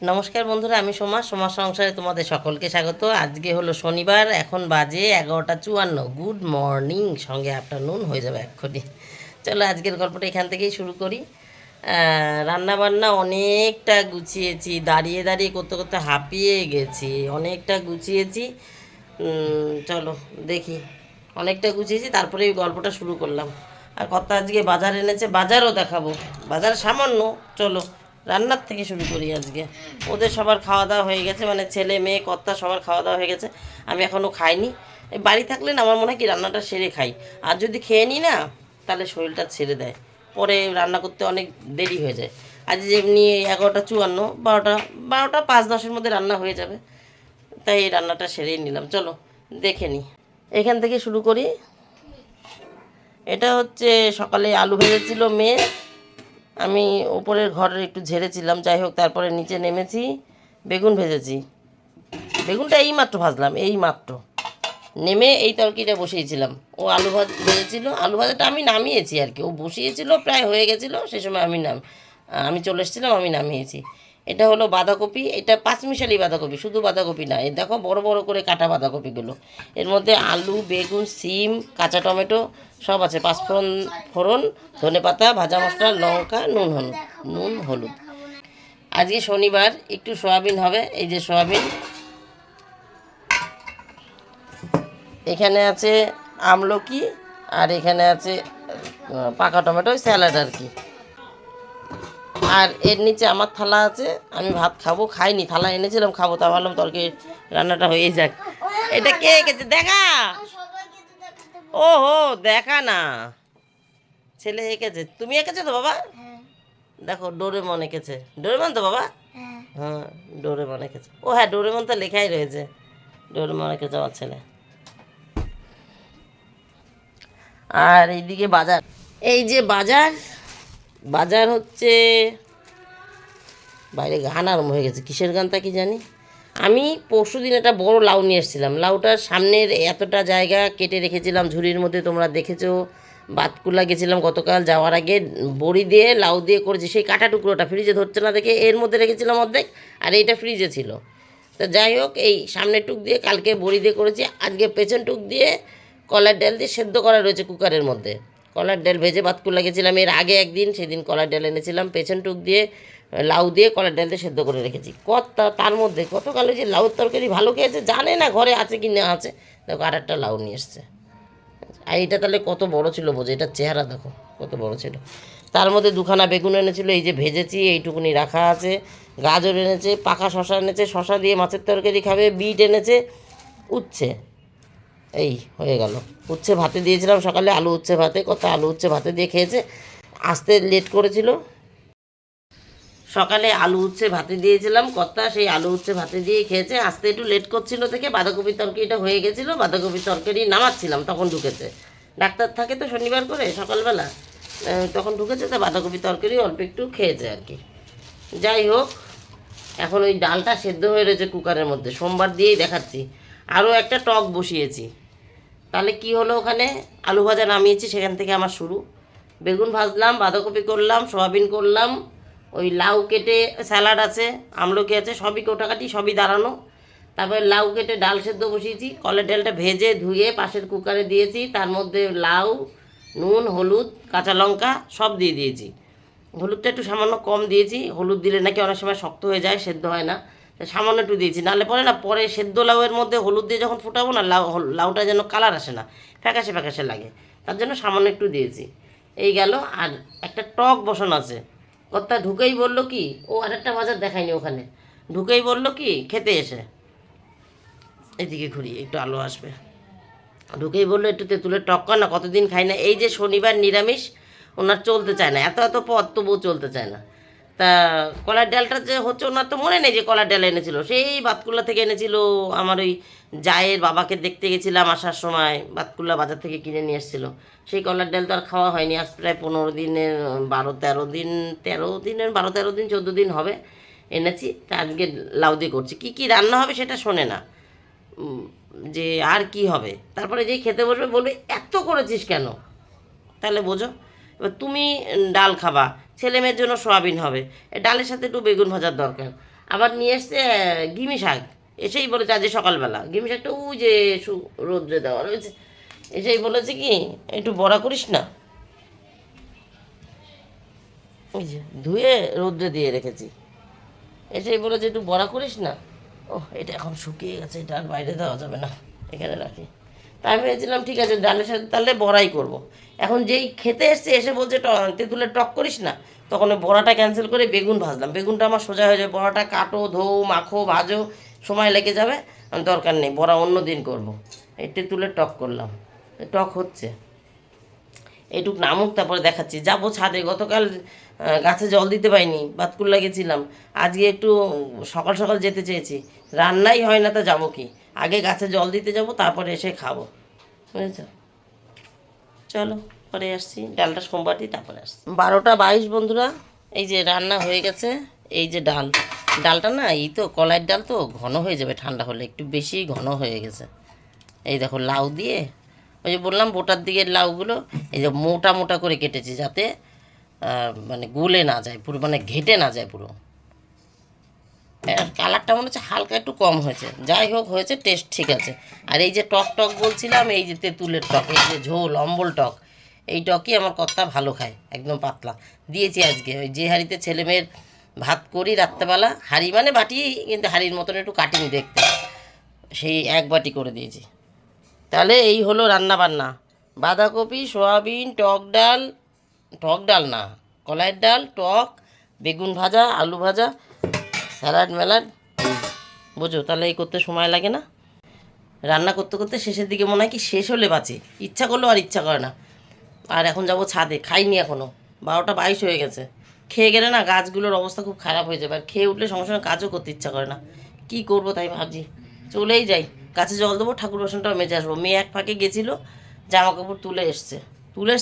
নমস্কার বন্ধুরা, আমি সোমা সংসারে তোমাদের সকলকে স্বাগত। আজকে হলো শনিবার, এখন বাজে 11:54। গুড মর্নিং, সঙ্গে আফটারনুন হয়ে যাবে এক্ষুনি। চলো আজকের গল্পটা এখান থেকেই শুরু করি। রান্না বান্না অনেকটা গুছিয়েছি, দাঁড়িয়ে দাঁড়িয়ে করতে করতে হাঁপিয়ে গেছি, অনেকটা গুছিয়েছি। চলো দেখি, অনেকটা গুছিয়েছি, তারপরে এই গল্পটা শুরু করলাম। আর কত আজকে বাজার এনেছে, বাজারও দেখাবো। বাজার সামান্য, চলো রান্নার থেকে শুরু করি আজকে। ওদের সবার খাওয়া দাওয়া হয়ে গেছে, মানে ছেলে মেয়ে কর্তা সবার খাওয়া দাওয়া হয়ে গেছে। আমি এখনও খাইনি। এই বাড়ি থাকলে না আমার মনে হয় কি রান্নাটা সেরে খাই, আর যদি খেয়ে নিই না তাহলে শরীরটা ছেড়ে দেয়, পরে রান্না করতে অনেক দেরি হয়ে যায়। আজ যেমনি 11:54, 12টা 5-10-এর মধ্যে রান্না হয়ে যাবে, তাই এই রান্নাটা সেরেই নিলাম। চলো দেখে নিই, এখান থেকে শুরু করি। এটা হচ্ছে সকালে আলু ভেজেছিল মেয়ে, আমি ওপরের ঘরে একটু ঝেড়েছিলাম, যাই হোক তারপরে নিচে নেমেছি। বেগুন ভেজেছি, বেগুনটা এইমাত্র ভাজলাম, এইমাত্র নেমে এই তরকারিটা বসিয়েছিলাম। ও আলু ভেজেছিল, আলু ভাজাটা আমি নামিয়েছি আর কি, ও বসিয়েছিল প্রায় হয়ে গেছিলো, সে সময় আমি চলে এসেছিলাম, আমি নামিয়েছি। এটা হলো বাঁধাকপি, এটা পাঁচমিশালি বাঁধাকপি, শুধু বাঁধাকপি না, এই দেখো বড় বড় করে কাটা বাঁধাকপিগুলো। এর মধ্যে আলু, বেগুন, সিম, কাঁচা টমেটো সব আছে, পাঁচফোড়ন, ফোড়ন, ধনেপাতা, ভাজা মশলা, লঙ্কা, নুন হলুদ। আজকে শনিবার, একটু সয়াবিন হবে, এই যে সয়াবিন। এখানে আছে আমলকি, আর এখানে আছে পাকা টমেটো, স্যালাড আর কি। আর এর নিচে আমার থালা আছে, আমি ভাত খাবো, খাইনি, থালা এনেছিলাম খাবো, তা ভাবলাম তরকারি রান্নাটা হয়ে যাক। এটা কে এঁকেছে দেখা, ও হো দেখা না, ছেলে এঁকেছে। তুমি এঁকেছো তো বাবা? দেখো ডোরেমন এঁকেছে, ডোরেমন তো বাবা? হ্যাঁ ডোরেমন এঁকেছে। ও হ্যাঁ, ডোরেমন তো লেখাই রয়েছে, ডোরেমন এঁকেছে আমার ছেলে। আর এইদিকে বাজার, এই যে বাজার, বাজার হচ্ছে, বাইরে গান আরম্ভ হয়ে গেছে, কিসের গানটা কি জানি। আমি পরশু দিন একটা বড় লাউ নিয়ে এসেছিলাম, লাউটার সামনের এতটা জায়গা কেটে রেখেছিলাম ঝুড়ির মধ্যে, তোমরা দেখেছো। বাতকুলা গেছিলাম গতকাল, যাওয়ার আগে বড়ি দিয়ে লাউ দিয়ে করেছি, সেই কাটা টুকরোটা ফ্রিজে ধরছে না দেখে এর মধ্যে রেখেছিলাম অর্ধেক, আর এইটা ফ্রিজে ছিল। তো যাই হোক, এই সামনের টুক দিয়ে কালকে বড়ি দিয়ে করেছি, আজকে পেছন টুক দিয়ে কলার ডাল দিয়ে সেদ্ধ করা রয়েছে কুকারের মধ্যে। কলার ডাল ভেজে বাতকুলা গেছিলাম এর আগে একদিন, সেদিন কলার ডাল এনেছিলাম, পেছন টুক দিয়ে লাউ দিয়ে কলার ডাল দিয়ে সেদ্ধ করে রেখেছি। তার মধ্যে গতকালে যে লাউর তরকারি ভালো খেয়েছে, জানে না ঘরে আছে কি না আছে, দেখো আর একটা লাউ নিয়ে এসছে। আর এটা তাহলে কত বড় ছিল বোঝো, এটার চেহারা দেখো কত বড় ছিল। তার মধ্যে দুখানা বেগুন এনেছিল, এই যে ভেজেছি, এইটুকুনি রাখা আছে। গাজর এনেছে, পাকা শশা এনেছে, শশা দিয়ে মাছের তরকারি খাবে। বিট এনেছে, উচ্ছে, এই হয়ে গেল। উচ্ছে ভাতে দিয়েছিলাম সকালে, আলু উচ্ছে ভাতে, কত আলু উচ্ছে ভাতে দিয়ে খেয়েছে। আসতে লেট করেছিল, সকালে আলু উচ্ছে ভাতে দিয়েছিলাম কর্তা, সেই আলু উচ্ছে ভাতে দিয়ে খেয়েছে। আসতে একটু লেট করছিল থেকে বাঁধাকপির তরকারিটা হয়ে গেছিলো, বাঁধাকপির তরকারি নামাচ্ছিলাম তখন ঢুকেছে। ডাক্তার থাকে তো শনিবার করে সকালবেলা, তখন ঢুকেছে, তো বাঁধাকপির তরকারি অল্প একটু খেয়েছে আর কি। যাই হোক, এখন ওই ডালটা সেদ্ধ হয়ে রয়েছে কুকারের মধ্যে, সোমবার দিয়েই দেখাচ্ছি। আরও একটা টক বসিয়েছি, তাহলে কি হলো, ওখানে আলু ভাজা নামিয়েছি, সেখান থেকে আমার শুরু। বেগুন ভাজলাম, বাঁধাকপি করলাম, সয়াবিন করলাম, ওই লাউ কেটে, স্যালাড আছে, আমলকি আছে, সবই কোটাকাটি, সবই দাঁড়ানো। তারপরে লাউ কেটে ডাল সেদ্ধ বসিয়েছি, কলের ডালটা ভেজে ধুয়ে পাশের কুকারে দিয়েছি, তার মধ্যে লাউ, নুন, হলুদ, কাঁচা লঙ্কা সব দিয়ে দিয়েছি। হলুদটা একটু সামান্য কম দিয়েছি, হলুদ দিলে নাকি অনেক সময় শক্ত হয়ে যায়, সেদ্ধ হয় না, সামান্য একটু দিয়েছি, নাহলে পরে না, পরে সেদ্ধ লাউয়ের মধ্যে হলুদ দিয়ে যখন ফুটাবো না, লাউটা যেন কালার আসে না, ফ্যাকাশে ফ্যাকাশে লাগে, তার জন্য সামান্য একটু দিয়েছি। এই গেল। আর একটা টক বসানো আছে, কর্তা ঢুকেই বললো কি, ও আরেকটা বাজার দেখায়নি ওখানে, ঢুকেই বললো কি খেতে এসে, এদিকে ঘুরি একটু আলো আসবে, ঢুকেই বললো একটু তেঁতুলের টক কর না, কতদিন খাই না। এই যে শনিবার নিরামিষ, ওনার চলতে চায় না, এত এত পদ তবুও চলতে চায় না। তা কলার ডালটা যে হচ্ছে, ওনার তো মনে নেই যে কলার ডাল এনেছিল, সেই বাতকুল্লা থেকে এনেছিল। আমার ওই জায়ের বাবাকে দেখতে গেছিলাম, আসার সময় বাতকুল্লা বাজার থেকে কিনে নিয়ে এসেছিলো। সেই কলার ডাল তো আর খাওয়া হয়নি, আজ প্রায় 15 দিনের 12-13 দিন, 13 দিনের 12-13 দিন 14 দিন হবে এনেছি। তা আজকে লাউ দিয়ে করছি, কী কী রান্না হবে সেটা শোনে না, যে আর কি হবে। তারপরে যেই খেতে বসবে বলবে এত করেছিস কেন, তাহলে বোঝো। এবার তুমি ডাল খাবা, ছেলে মেয়ের জন্য সয়াবিন হবে, ডালের সাথে একটু বেগুন ভাজার দরকার। আবার নিয়ে এসছে ঘিমি শাক, এসেই বলেছে আজ সকালবেলা ঘিমি শাকটা ওই যে রোদ্রে দেওয়া রয়েছে, এসেই বলেছে কি একটু বড়া করিস না, ওই যে ধুয়ে রোদ্রে দিয়ে রেখেছি, এসেই বলেছে একটু বড়া করিস না। ও এটা এখন শুকিয়ে গেছে, এটা আর বাইরে দেওয়া যাবে না, এখানে রাখি। তাই আমি ভেবেছিলাম ঠিক আছে ডালের সাথে তাহলে বড়াই করব। এখন যেই খেতে এসছে এসে বলছে তেঁতুলের টক করিস না, তখন ওই বড়াটা ক্যান্সেল করে বেগুন ভাজলাম। বেগুনটা আমার সোজা হয়ে যাবে, বড়াটা কাটো ধোও মাখো ভাজো সময় লেগে যাবে, দরকার নেই, বড়া অন্য দিন করবো। এই তেঁতুলের টক করলাম, টক হচ্ছে, এইটুক নামুক তারপরে দেখাচ্ছি। যাবো ছাদে, গতকাল গাছে জল দিতে পারিনি, বাতকুল্লা গেছিলাম, আজকে একটু সকাল সকাল যেতে চেয়েছি, রান্নাই হয় না, তা যাবো কি, আগে গাছে জল দিতে যাব তারপরে এসে খাবো, বুঝেছ। চলো পরে আসছি, ডালটা সোমবার দিই তারপরে আসছি। 12টা 22 বন্ধুরা, এই যে রান্না হয়ে গেছে। এই যে ডালটা না এই তো কলাইয়ের ডাল তো ঘন হয়ে যাবে ঠান্ডা হলে, একটু বেশি ঘন হয়ে গেছে। এই দেখো লাউ দিয়ে, ওই যে বললাম বোটার দিকের লাউগুলো এই যে মোটা মোটা করে কেটেছি, যাতে মানে গলে না যায় পুরো, মানে ঘেটে না যায় পুরো। কালারটা মনে হচ্ছে হালকা একটু কম হয়েছে, যাই হোক হয়েছে, টেস্ট ঠিক আছে। আর এই যে টক টক বলছিলাম, এই যে তেঁতুলের টক, এই যে ঝোল অম্বল টক, এই টকই আমার কর্তা ভালো খায়, একদম পাতলা দিয়েছি আজকে। ওই যে হাঁড়িতে ছেলে মেয়ের ভাত করি রাত্রেবেলা, হাঁড়ি মানে বাটি, কিন্তু হাঁড়ির মতন একটু কাটিং দেখতে, সেই এক বাটি করে দিয়েছি। তাহলে এই হলো রান্না বান্না, বাঁধাকপি সয়াবিন টক ডাল না কলাইয়ের ডাল, টক, বেগুন ভাজা, আলু ভাজা, স্যালাড ম্যালাড, বোঝো। তাহলে এই করতে সময় লাগে না, রান্না করতে করতে শেষের দিকে মনে হয় কি শেষ হলে বাঁচে, ইচ্ছা করলেও আর ইচ্ছা করে না। আর এখন যাব ছাদে, খাইনি এখনও, 12টা 22 হয়ে গেছে। খেয়ে গেলে না গাছগুলোর অবস্থা খুব খারাপ হয়ে যাবে, আর খেয়ে উঠলে সঙ্গে সঙ্গে কাজও করতে ইচ্ছা করে না, কি করব তাই ভাবছি চলেই যাই, গাছে জল দেবো, ঠাকুর বাসনটাও মেজে আসবো। মেয়ে এক ফাঁকে গেছিলো, জামা কাপড় তুলে এসছে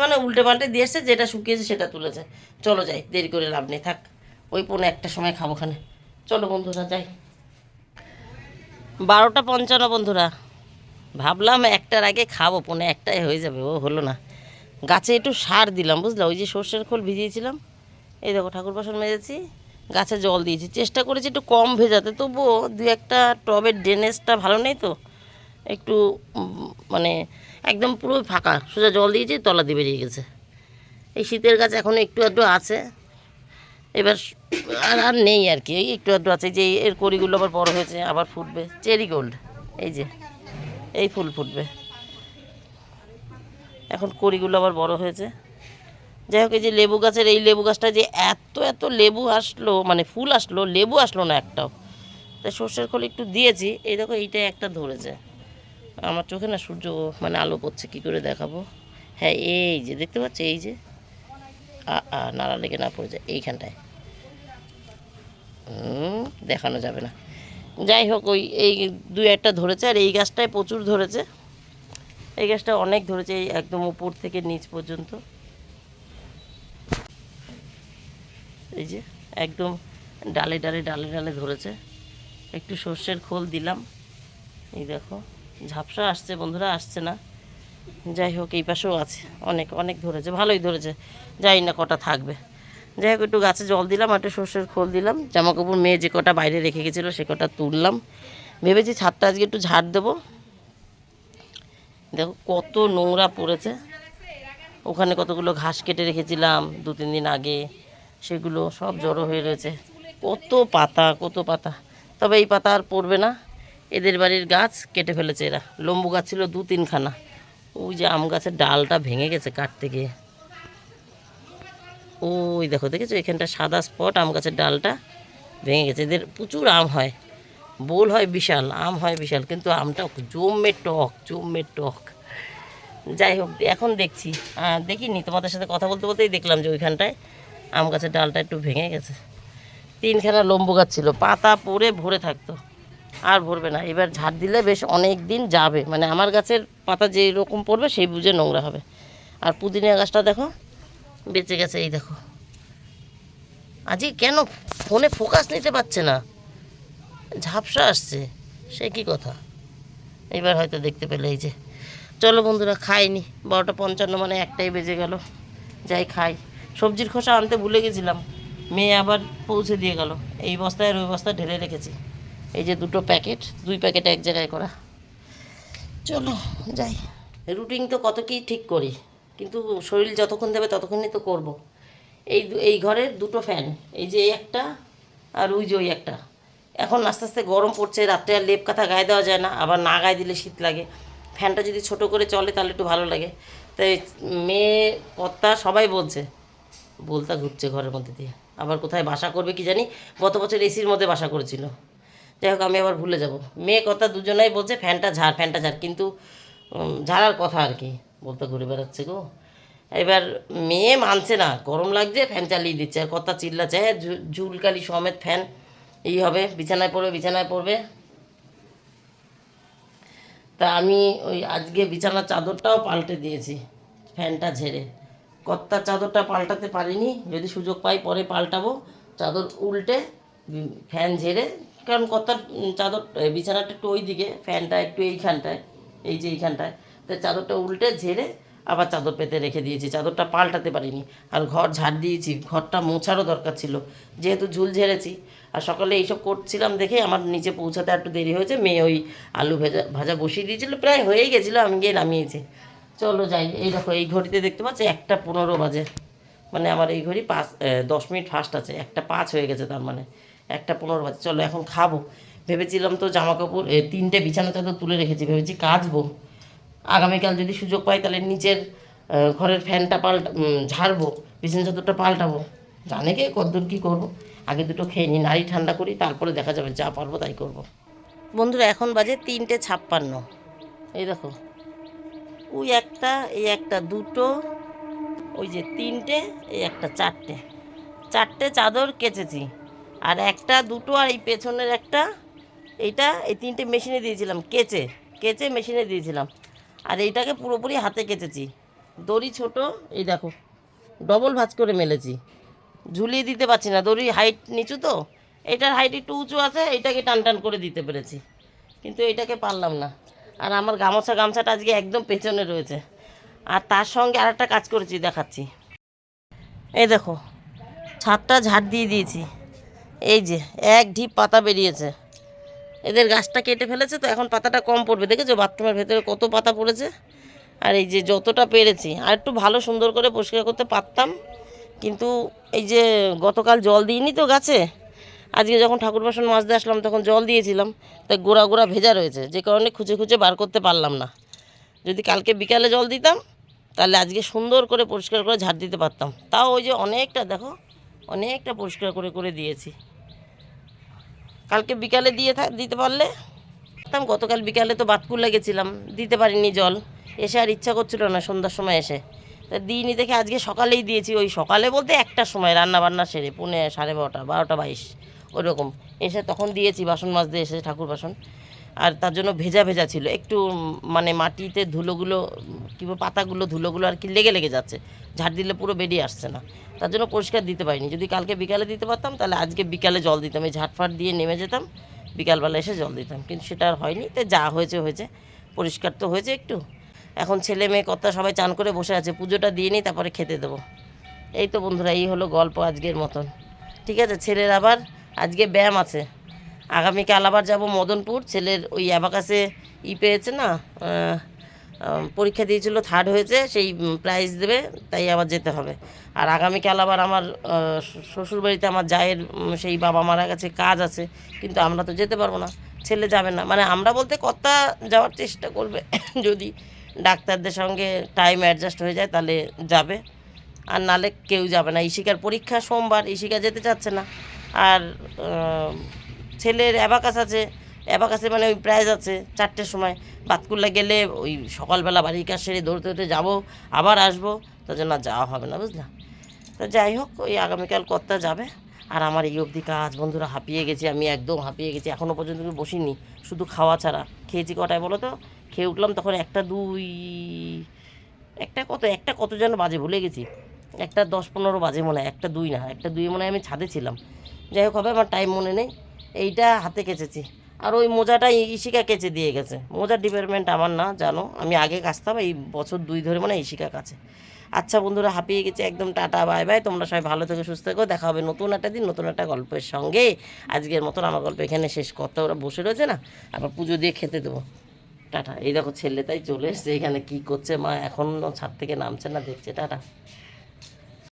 মানে উল্টে পাল্টে দিয়ে এসছে, যেটা শুকিয়েছে সেটা তুলেছে। চলো যাই, দেরি করে লাভ নেই, থাক ওই 1:45 সময় খাবো খানে। চলো বন্ধুরা যাই। 12টা 55 বন্ধুরা, ভাবলাম 1টার আগে খাবো, 1:45 হয়ে যাবে, ও হলো না। গাছে একটু সার দিলাম বুঝলা, ওই যে সর্ষের খোল ভিজিয়েছিলাম, এই দেখো ঠাকুর বাসন মেজেছি, গাছে জল দিয়েছি, চেষ্টা করেছি একটু কম ভেজাতে, তবুও 2-1টা টবের ড্রেনেজটা ভালো নেই তো, একটু মানে একদম পুরো ফাঁকা, সোজা জল দিয়েছি, তলা দিয়ে বেরিয়ে গেছে। এই শীতের গাছ এখনও একটু আধটু আছে, এবার আর নেই আর কি, এই একটু আধটু আছে, যে এর কড়িগুলো আবার বড় হয়েছে, আবার ফুটবে চেরি গোল্ড, এই যে এই ফুল ফুটবে এখন, কড়িগুলো আবার বড় হয়েছে। যাই হোক, এই যে লেবু গাছের এই লেবু গাছটা যে এত এত লেবু আসলো, মানে ফুল আসলো, লেবু আসলো না একটাও, তাই সর্ষের খোল একটু দিয়েছি। এই দেখো এইটাই একটা ধরেছে, আমার চোখে না সূর্য মানে আলো পড়ছে, কী করে দেখাবো। হ্যাঁ এই যে দেখতে পাচ্ছি, এই যে নাড়া লেগে না পড়ে যায় এইখানটায়, দেখানো যাবে না। যাই হোক ওই এই 2-1টা ধরেছে, আর এই গাছটায় প্রচুর ধরেছে, এই গাছটা অনেক ধরেছে, এই একদম উপর থেকে নিচ পর্যন্ত, এই যে একদম ডালে ডালে ডালে ডালে ধরেছে। একটু সর্ষের খোল দিলাম, এই দেখো ঝাপসা আসছে বন্ধুরা, আসছে না। যাই হোক এই পাশেও আছে, অনেক অনেক ধরেছে, ভালোই ধরেছে, যাই না কটা থাকবে। যাই হোক একটু গাছে জল দিলাম, একটু সর্ষের খোল দিলাম, জামাকাপড় মেয়ে যে কটা বাইরে রেখে গেছিলো সে কটা তুললাম, ভেবেছি ছাদটা আজকে একটু ঝাড় দেবো। দেখো কত নোংরা পড়েছে, ওখানে কতগুলো ঘাস কেটে রেখেছিলাম 2-3 দিন আগে, সেগুলো সব জড়ো হয়ে রয়েছে, কত পাতা। তবে এই পাতা আর পড়বে না, এদের বাড়ির গাছ কেটে ফেলেছে এরা, লম্বু গাছ ছিল 2-3খানা, ওই যে আম গাছের ডালটা ভেঙে গেছে কাটতে গিয়ে, ওই দেখো দেখেছো এখানটা সাদা স্পট, আম গাছের ডালটা ভেঙে গেছে। এদের প্রচুর আম হয়, বোল হয় বিশাল, আম হয় বিশাল, কিন্তু আমটা জমে টক। যাই হোক এখন দেখছি, দেখিনি, তোমাদের সাথে কথা বলতে বলতেই দেখলাম যে ওইখানটায় আম গাছের ডালটা একটু ভেঙে গেছে। 3খানা লম্বু গাছ ছিল, পাতা পড়ে ভরে থাকতো, আর ভরবে না, এবার ঝাড় দিলে বেশ অনেক দিন যাবে, মানে আমার গাছের পাতা যেই রকম পড়বে সেই বুঝে নোংরা হবে। আর পুদিনা গাছটা দেখো বেঁচে গেছে, এই দেখো। আজকে কেন ফোনে ফোকাস নিতে পারছে না, ঝাপসা আসছে, সে কি কথা, এবার হয়তো দেখতে পেলে। এই যে চলো বন্ধুরা খাইনি, 12টা 55 মানে 1টাই বেজে গেল, যাই খাই। সবজির খোসা আনতে ভুলে গেছিলাম, মেয়ে আবার পৌঁছে দিয়ে গেল, এই বস্তায় আর ওই বস্তায় ঢেলে রেখেছি। এই যে 2টো প্যাকেট, 2 প্যাকেট এক জায়গায় করা। চলো যাই। রুটিন তো কত কী ঠিক করি, কিন্তু শরীর যতক্ষণ দেবে ততক্ষণই তো করব। এই ঘরের 2টো ফ্যান, এই যে এই একটা আর ওই যে ওই একটা। এখন আস্তে আস্তে গরম পড়ছে, রাত্রে আর লেপ কাঁথা গায়ে দেওয়া যায় না, আবার না গায়ে দিলে শীত লাগে। ফ্যানটা যদি ছোট করে চলে তাহলে একটু ভালো লাগে। তাই মেয়ে কর্তা সবাই বলতা ঘুরছে ঘরের মধ্যে দিয়ে, আবার কোথায় বাসা করবে কি জানি। গত বছর এসির মধ্যে বাসা করেছিল। যাই হোক, আমি আবার ভুলে যাব। মেয়ে কথা দুজনাই বলছে ফ্যানটা ঝাড়, কিন্তু ঝাড়ার কথা আর কি, বলতে ঘুরে বেড়াচ্ছে গো। এবার মেয়ে মানছে না, গরম লাগছে, ফ্যান চালিয়ে দিচ্ছে, আর কথা চিল্লাচ্ছে, হ্যাঁ ঝুলকালি সমেত ফ্যান হবে, বিছানায় পড়বে। তা আমি ওই আজকে বিছানার চাদরটাও পাল্টে দিয়েছি, ফ্যানটা ঝেড়ে। কর্তার চাদরটা পাল্টাতে পারিনি, যদি সুযোগ পাই পরে পাল্টাবো। চাদর উল্টে ফ্যান ঝেড়ে, কারণ কর্তার চাদর বিছানাটা একটু ওই দিকে, ফ্যানটা একটু এইখানটায়, এই যে এইখানটায়। তো চাদরটা উল্টে ঝেড়ে আবার চাদর পেতে রেখে দিয়েছি, চাদরটা পাল্টাতে পারিনি। আর ঘর ঝাড় দিয়েছি, ঘরটা মোছারও দরকার ছিল, যেহেতু ঝুল ঝেড়েছি। আর সকালে এইসব করছিলাম দেখে আমার নিচে পৌঁছাতে একটু দেরি হয়েছে। মেয়ে ওই আলু ভাজা বসিয়ে দিয়েছিল, প্রায় হয়েই গেছিলো, আমি গিয়ে নামিয়েছি। চলো যাই। এই দেখো, এই ঘড়িতে দেখতে পাচ্ছি 1টা 15 বাজে, মানে আমার এই ঘড়ি 10 মিনিট ফাস্ট আছে, 1টা 5 হয়ে গেছে, তার মানে 1টা 15 বাজে। চলো এখন খাবো। ভেবেছিলাম তো জামা কাপড় 3টে বিছানা চাদর তুলে রেখেছি, ভেবেছি কাচবো। আগামীকাল যদি সুযোগ পাই তাহলে নিচের ঘরের ফ্যানটা ঝাড়বো, বিছানা চাদরটা পাল্টাবো। জানে কে কতদূর কী করবো। আগে দুটো খেয়ে নিই, নাড়ি ঠান্ডা করি, তারপরে দেখা যাবে, যা পারবো তাই করবো। বন্ধুরা এখন বাজে 3টে 56। এই দেখো, ওই একটা, এই একটা, 2টো, ওই যে 3টে, এই একটা 4টে চাদর কেচেছি। আর 1টা 2টো, আর এই পেছনের একটা, এই 3টে মেশিনে দিয়েছিলাম, কেচে মেশিনে দিয়েছিলাম। আর এইটাকে পুরোপুরি হাতে কেচেছি। দড়ি ছোট, এই দেখো ডবল ভাঁজ করে মেলেছি, ঝুলিয়ে দিতে পারছি না, দড়ি হাইট নিচু তো। এটার হাইট একটু উঁচু আছে, এইটাকে টান করে দিতে পেরেছি, কিন্তু এইটাকে পারলাম না। আর আমার গামছাটা আজকে একদম পেছনে রয়েছে। আর তার সঙ্গে আর একটা কাজ করেছি, দেখাচ্ছি। এই দেখো, ছাদটা ঝাড় দিয়ে দিয়েছি। এই যে এক ঢিপ পাতা বেরিয়েছে, এদের গাছটা কেটে ফেলেছে তো এখন পাতাটা কম পড়বে। দেখেছো বাথরুমের ভেতরে কত পাতা পড়েছে। আর এই যে যতটা পেরেছি, আর একটু ভালো সুন্দর করে পরিষ্কার করতে পারতাম, কিন্তু এই যে গতকাল জল দিইনি তো গাছে। আজকে যখন ঠাকুর বাসন মাজতে আসলাম তখন জল দিয়েছিলাম, তাই গোড়া ভেজা রয়েছে, যে কারণে খুঁজে বার করতে পারলাম না। যদি কালকে বিকালে জল দিতাম তাহলে আজকে সুন্দর করে পরিষ্কার করে ঝাড় দিতে পারতাম। তাও ওই যে অনেকটা, দেখো অনেকটা পরিষ্কার করে দিয়েছি। কালকে বিকালে দিতে পারলে গতকাল বিকালে তো বাতকুর লেগেছিলাম, দিতে পারিনি জল, এসে আর ইচ্ছা করছিল না সন্ধ্যার সময় এসে, তা দিইনি দেখে আজকে সকালেই দিয়েছি। ওই সকালে বলতে 1টার সময় রান্নাবান্না সেরে, 12:30, 12:22 ওইরকম এসে তখন দিয়েছি, বাসন মাজতে এসে ঠাকুর বাসন। আর তার জন্য ভেজা ছিল একটু, মানে মাটিতে ধুলোগুলো কিংবা পাতাগুলো ধুলোগুলো আর কি লেগে যাচ্ছে, ঝাড় দিলে পুরো বেরিয়ে আসছে না, তার জন্য পরিষ্কার দিতে পারিনি। যদি কালকে বিকালে দিতে পারতাম তাহলে আজকে বিকালে জল দিতাম, এই ঝাড়ফাট দিয়ে নেমে যেতাম, বিকালবেলা এসে জল দিতাম, কিন্তু সেটা আর হয়নি। তো যা হয়েছে, পরিষ্কার তো হয়েছে একটু। এখন ছেলে মেয়ে কর্তা সবাই চান করে বসে আছে, পুজোটা দিয়ে নিই তারপরে খেতে দেবো। এই তো বন্ধুরা, এই হলো গল্প আজকের মতন। ঠিক আছে, ছেলের আবার আজকে ব্যায়াম আছে, আগামীকাল আবার যাব মদনপুর। ছেলের ওই অ্যাবাকাসে পেয়েছে না, পরীক্ষা দিয়েছিল, 3rd হয়েছে, সেই প্রাইজ দেবে, তাই আবার যেতে হবে। আর আগামীকাল আবার আমার শ্বশুরবাড়িতে আমার জায়ের সেই বাবা মারা গেছে, কাজ আছে, কিন্তু আমরা তো যেতে পারবো না, ছেলে যাবে না। মানে আমরা বলতে কর্তা যাওয়ার চেষ্টা করবে, যদি ডাক্তারদের সঙ্গে টাইম অ্যাডজাস্ট হয়ে যায় তাহলে যাবে, আর নালে কেউ যাবে না। ইশিকার পরীক্ষা সোমবার, ইশিকা যেতে চাচ্ছে না। আর ছেলের অ্যাবাকাস আছে, অ্যাবাকাসে মানে ওই প্রাইজ আছে 4টের সময়। বাতকুল্লা গেলে ওই সকালবেলা বাড়ির কাজ সেরে দৌড়তে যাবো, আবার আসবো, তার জন্য আর যাওয়া হবে না, বুঝলা। তো যাই হোক, ওই আগামীকাল কর্তা যাবে। আর আমার এই অবধি কাজ বন্ধুরা, হাঁপিয়ে গেছি আমি, একদম হাঁপিয়ে গেছি। এখনও পর্যন্ত বসিনি, শুধু খাওয়া ছাড়া। খেয়েছি কটায় বলো তো? খেয়ে উঠলাম তখন 1টা কত যেন বাজে, ভুলে গেছি। 1টা 10-15 বাজে মনে হয়, 1টা 2 না, 1টা 2 মনে হয় আমি ছাদে ছিলাম। যাই হোক হবে, আমার টাইম মনে নেই। এইটা হাতে কেচেছি, আর ওই মোজাটা ইশিকা কেচে দিয়ে গেছে। মোজার ডিপার্টমেন্ট আমার না, জানো, আমি আগে কাচতাম, এই বছর 2 ধরে মানে ইশিকা কাছে। আচ্ছা বন্ধুরা, হাঁপিয়ে গেছে একদম, টাটা বাই বাই। তোমরা সবাই ভালো থেকো, সুস্থ থেকো, দেখা হবে নতুন একটা দিন নতুন একটা গল্পের সঙ্গে। আজকের মতন আমার গল্প এখানে শেষ করতে, ওরা বসে রয়েছে না, আবার পুজো দিয়ে খেতে দেবো। টাটা। এই দেখো ছেলে তাই চলে এসছে, এখানে কী করছে মা, এখনও ছাদ থেকে নামছে না, দেখছে। টাটা।